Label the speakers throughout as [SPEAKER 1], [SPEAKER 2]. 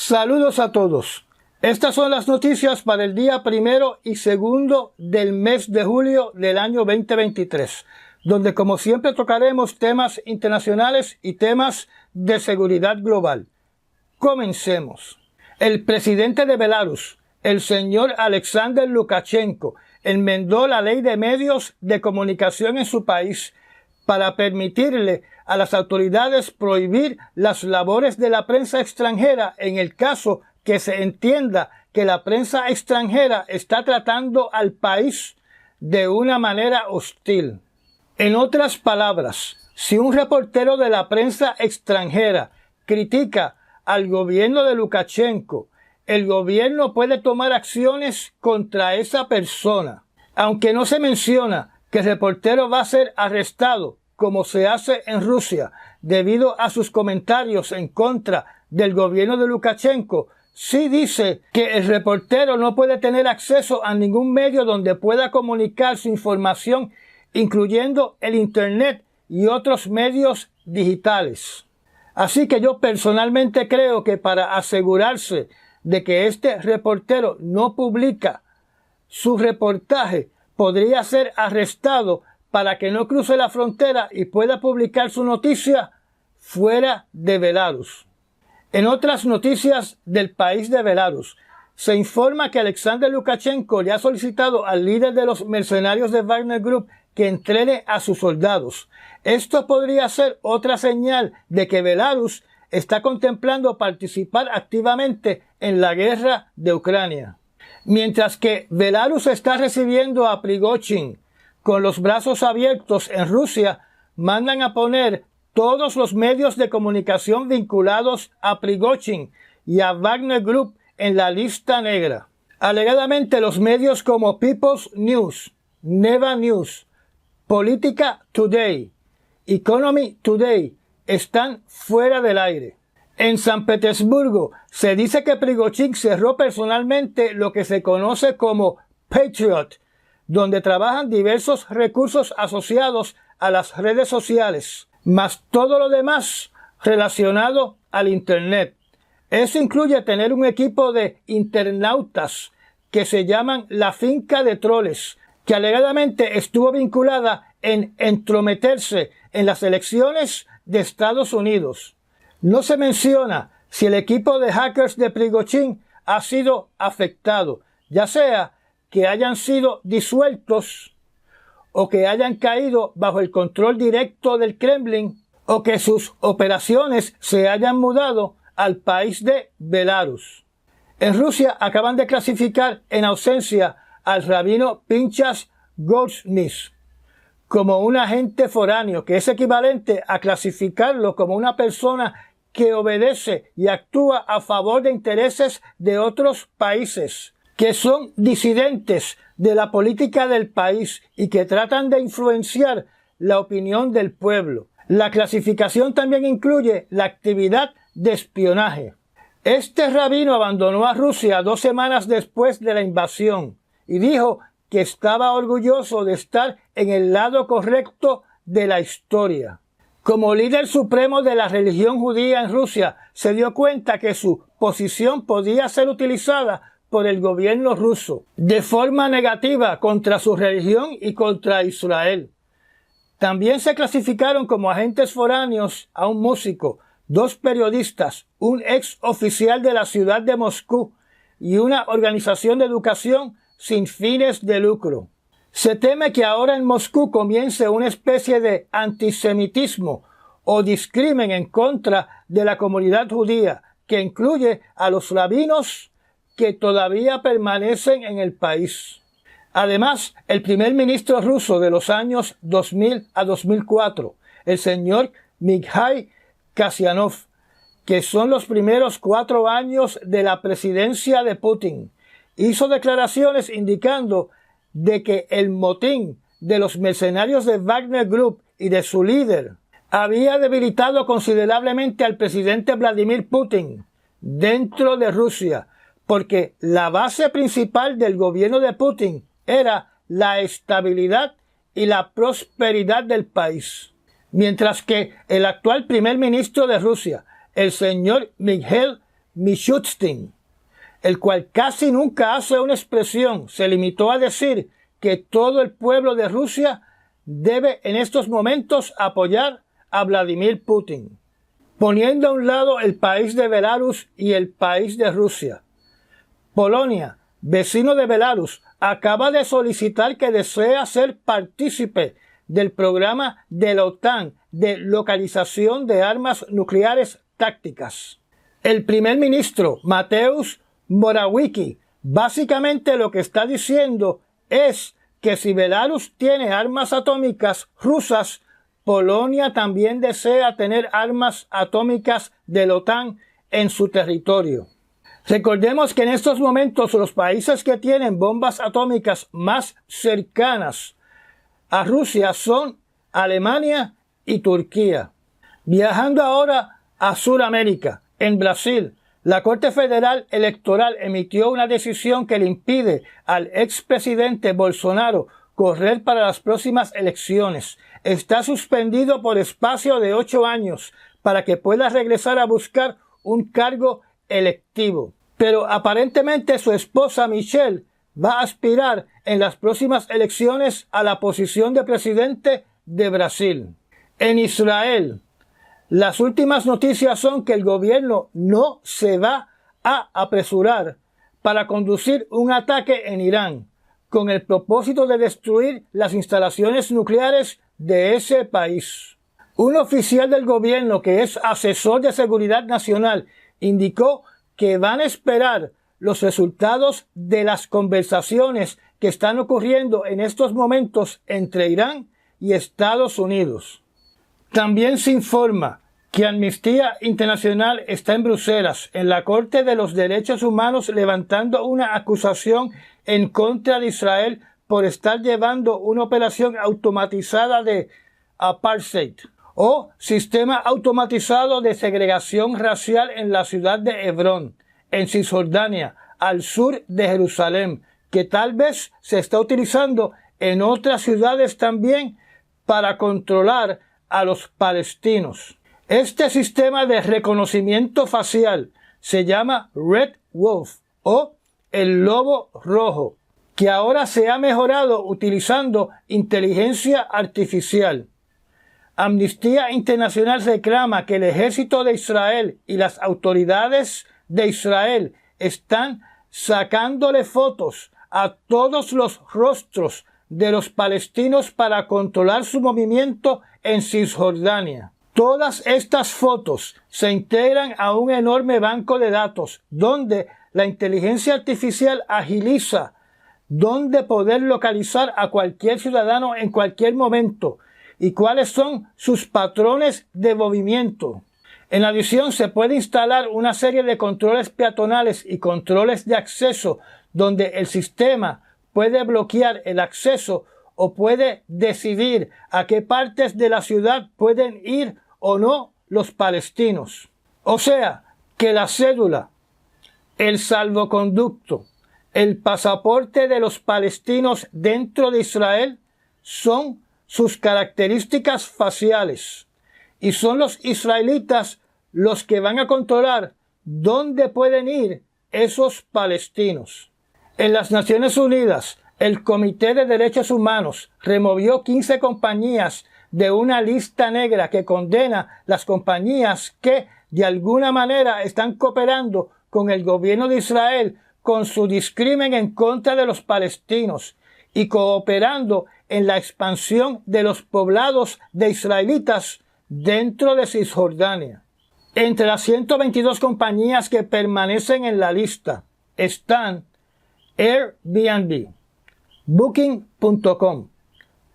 [SPEAKER 1] Saludos a todos. Estas son las noticias para el día 1 y 2 del mes de julio del año 2023, donde como siempre tocaremos temas internacionales y temas de seguridad global. Comencemos. El presidente de Belarus, el señor Alexander Lukashenko, enmendó la ley de medios de comunicación en su país para permitirle a las autoridades prohibir las labores de la prensa extranjera en el caso que se entienda que la prensa extranjera está tratando al país de una manera hostil. En otras palabras, si un reportero de la prensa extranjera critica al gobierno de Lukashenko, el gobierno puede tomar acciones contra esa persona. Aunque no se menciona que el reportero va a ser arrestado, como se hace en Rusia, debido a sus comentarios en contra del gobierno de Lukashenko, sí dice que el reportero no puede tener acceso a ningún medio donde pueda comunicar su información, incluyendo el Internet y otros medios digitales. Así que yo personalmente creo que para asegurarse de que este reportero no publica su reportaje, podría ser arrestado para que no cruce la frontera y pueda publicar su noticia fuera de Belarus. En otras noticias del país de Belarus, se informa que Alexander Lukashenko le ha solicitado al líder de los mercenarios de Wagner Group que entrene a sus soldados. Esto podría ser otra señal de que Belarus está contemplando participar activamente en la guerra de Ucrania. Mientras que Belarus está recibiendo a Prigozhin con los brazos abiertos, en Rusia mandan a poner todos los medios de comunicación vinculados a Prigozhin y a Wagner Group en la lista negra. Alegadamente los medios como People's News, Neva News, Politica Today, Economy Today están fuera del aire. En San Petersburgo se dice que Prigozhin cerró personalmente lo que se conoce como Patriot, donde trabajan diversos recursos asociados a las redes sociales, más todo lo demás relacionado al Internet. Eso incluye tener un equipo de internautas que se llaman la finca de troles, que alegadamente estuvo vinculada en entrometerse en las elecciones de Estados Unidos. No se menciona si el equipo de hackers de Prigozhin ha sido afectado, ya sea que hayan sido disueltos o que hayan caído bajo el control directo del Kremlin o que sus operaciones se hayan mudado al país de Belarus. En Rusia acaban de clasificar en ausencia al rabino Pinchas Goldsmith como un agente foráneo, que es equivalente a clasificarlo como una persona que obedece y actúa a favor de intereses de otros países, que son disidentes de la política del país y que tratan de influenciar la opinión del pueblo. La clasificación también incluye la actividad de espionaje. Este rabino abandonó a Rusia 2 semanas después de la invasión y dijo que estaba orgulloso de estar en el lado correcto de la historia. Como líder supremo de la religión judía en Rusia, se dio cuenta que su posición podía ser utilizada por el gobierno ruso de forma negativa contra su religión y contra Israel. También se clasificaron como agentes foráneos a un músico, 2 periodistas, un ex oficial de la ciudad de Moscú y una organización de educación sin fines de lucro. Se teme que ahora en Moscú comience una especie de antisemitismo o discrimen en contra de la comunidad judía, que incluye a los rabinos que todavía permanecen en el país. Además, el primer ministro ruso de los años 2000 a 2004, el señor Mikhail Kasyanov, que son los primeros 4 años de la presidencia de Putin, hizo declaraciones indicando de que el motín de los mercenarios de Wagner Group y de su líder había debilitado considerablemente al presidente Vladimir Putin dentro de Rusia, porque la base principal del gobierno de Putin era la estabilidad y la prosperidad del país. Mientras que el actual primer ministro de Rusia, el señor Mikhail Mishustin, el cual casi nunca hace una expresión, se limitó a decir que todo el pueblo de Rusia debe en estos momentos apoyar a Vladimir Putin, poniendo a un lado el país de Belarus y el país de Rusia. Polonia, vecino de Belarus, acaba de solicitar que desea ser partícipe del programa de la OTAN de localización de armas nucleares tácticas. El primer ministro Mateusz Morawiecki básicamente lo que está diciendo es que si Belarus tiene armas atómicas rusas, Polonia también desea tener armas atómicas de la OTAN en su territorio. Recordemos que en estos momentos los países que tienen bombas atómicas más cercanas a Rusia son Alemania y Turquía. Viajando ahora a Sudamérica, en Brasil, la Corte Federal Electoral emitió una decisión que le impide al expresidente Bolsonaro correr para las próximas elecciones. Está suspendido por espacio de 8 años para que pueda regresar a buscar un cargo electivo. Pero aparentemente su esposa Michelle va a aspirar en las próximas elecciones a la posición de presidente de Brasil. En Israel, las últimas noticias son que el gobierno no se va a apresurar para conducir un ataque en Irán, con el propósito de destruir las instalaciones nucleares de ese país. Un oficial del gobierno que es asesor de seguridad nacional indicó que van a esperar los resultados de las conversaciones que están ocurriendo en estos momentos entre Irán y Estados Unidos. También se informa que Amnistía Internacional está en Bruselas, en la Corte de los Derechos Humanos, levantando una acusación en contra de Israel por estar llevando una operación automatizada de apartheid o sistema automatizado de segregación racial en la ciudad de Hebrón, en Cisjordania, al sur de Jerusalén, que tal vez se está utilizando en otras ciudades también para controlar a los palestinos. Este sistema de reconocimiento facial se llama Red Wolf o el lobo rojo, que ahora se ha mejorado utilizando inteligencia artificial. Amnistía Internacional reclama que el ejército de Israel y las autoridades de Israel están sacándole fotos a todos los rostros de los palestinos para controlar su movimiento en Cisjordania. Todas estas fotos se integran a un enorme banco de datos donde la inteligencia artificial agiliza dónde poder localizar a cualquier ciudadano en cualquier momento y cuáles son sus patrones de movimiento. En adición, se puede instalar una serie de controles peatonales y controles de acceso donde el sistema puede bloquear el acceso o puede decidir a qué partes de la ciudad pueden ir o no los palestinos. O sea, que la cédula, el salvoconducto, el pasaporte de los palestinos dentro de Israel son sus características faciales y son los israelitas los que van a controlar dónde pueden ir esos palestinos. En las Naciones Unidas, el Comité de Derechos Humanos removió 15 compañías de una lista negra que condena las compañías que de alguna manera están cooperando con el gobierno de Israel con su discrimen en contra de los palestinos y cooperando en la expansión de los poblados de israelitas dentro de Cisjordania. Entre las 122 compañías que permanecen en la lista están Airbnb, Booking.com,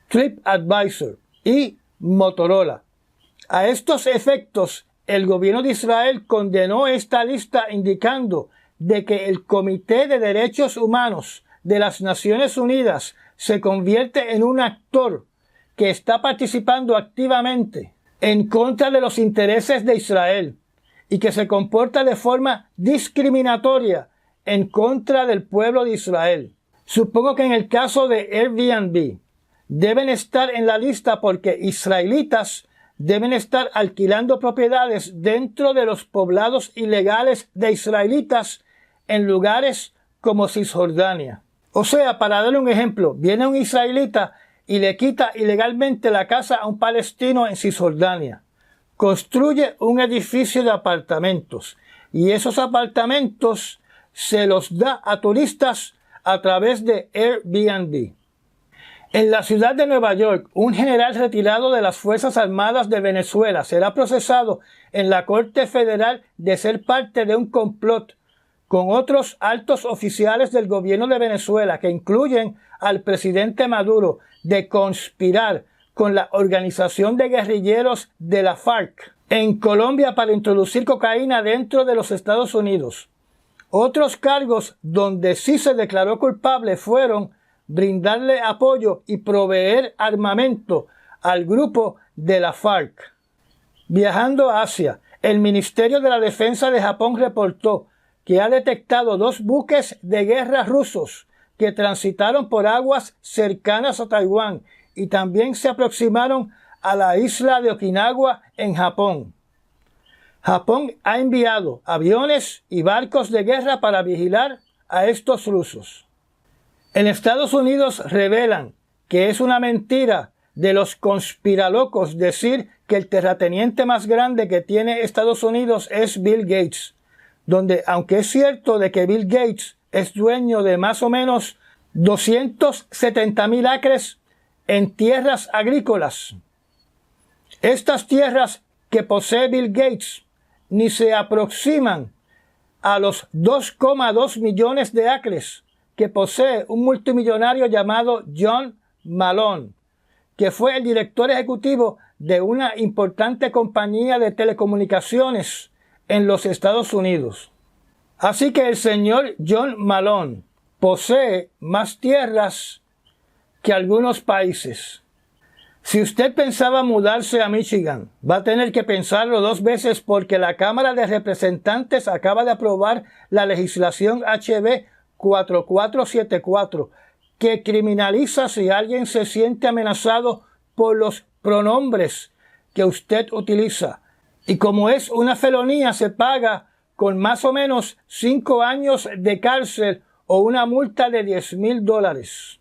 [SPEAKER 1] TripAdvisor y Motorola. A estos efectos, el gobierno de Israel condenó esta lista indicando de que el Comité de Derechos Humanos de las Naciones Unidas se convierte en un actor que está participando activamente en contra de los intereses de Israel y que se comporta de forma discriminatoria en contra del pueblo de Israel. Supongo que en el caso de Airbnb deben estar en la lista porque israelitas deben estar alquilando propiedades dentro de los poblados ilegales de israelitas en lugares como Cisjordania. O sea, para darle un ejemplo, viene un israelita y le quita ilegalmente la casa a un palestino en Cisjordania. Construye un edificio de apartamentos y esos apartamentos se los da a turistas a través de Airbnb. En la ciudad de Nueva York, un general retirado de las Fuerzas Armadas de Venezuela será procesado en la Corte Federal de ser parte de un complot con otros altos oficiales del gobierno de Venezuela, que incluyen al presidente Maduro, de conspirar con la organización de guerrilleros de la FARC en Colombia para introducir cocaína dentro de los Estados Unidos. Otros cargos donde sí se declaró culpable fueron brindarle apoyo y proveer armamento al grupo de la FARC. Viajando a Asia, el Ministerio de la Defensa de Japón reportó que ha detectado 2 buques de guerra rusos que transitaron por aguas cercanas a Taiwán y también se aproximaron a la isla de Okinawa en Japón. Japón ha enviado aviones y barcos de guerra para vigilar a estos rusos. En Estados Unidos revelan que es una mentira de los conspiralocos decir que el terrateniente más grande que tiene Estados Unidos es Bill Gates, donde aunque es cierto de que Bill Gates es dueño de más o menos 270,000 acres en tierras agrícolas, estas tierras que posee Bill Gates ni se aproximan a los 2,2 millones de acres que posee un multimillonario llamado John Malone, que fue el director ejecutivo de una importante compañía de telecomunicaciones en los Estados Unidos. Así que el señor John Malone posee más tierras que algunos países. Si usted pensaba mudarse a Michigan, va a tener que pensarlo 2 veces porque la Cámara de Representantes acaba de aprobar la legislación HB 4474, que criminaliza si alguien se siente amenazado por los pronombres que usted utiliza. Y como es una felonía, se paga con más o menos 5 años de cárcel o una multa de $10,000.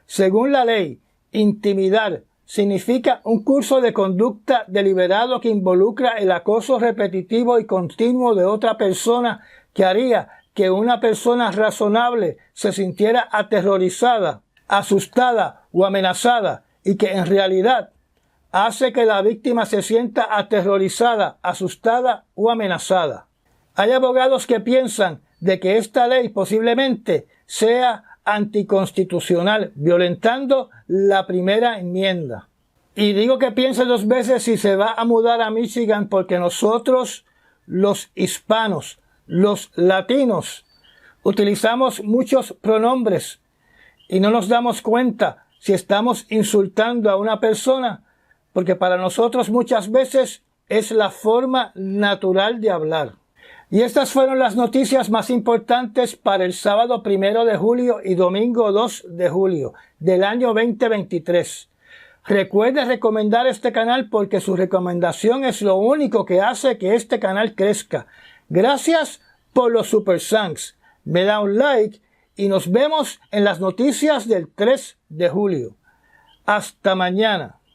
[SPEAKER 1] Según la ley, intimidar significa un curso de conducta deliberado que involucra el acoso repetitivo y continuo de otra persona que haría que una persona razonable se sintiera aterrorizada, asustada o amenazada y que en realidad hace que la víctima se sienta aterrorizada, asustada o amenazada. Hay abogados que piensan de que esta ley posiblemente sea anticonstitucional, violentando la primera enmienda. Y digo que piense 2 veces si se va a mudar a Michigan porque nosotros, los hispanos, los latinos, utilizamos muchos pronombres y no nos damos cuenta si estamos insultando a una persona, porque para nosotros muchas veces es la forma natural de hablar. Y estas fueron las noticias más importantes para el sábado 1 de julio y domingo 2 de julio del año 2023. Recuerde recomendar este canal porque su recomendación es lo único que hace que este canal crezca. Gracias por los Super Thanks. Me da un like y nos vemos en las noticias del 3 de julio. Hasta mañana.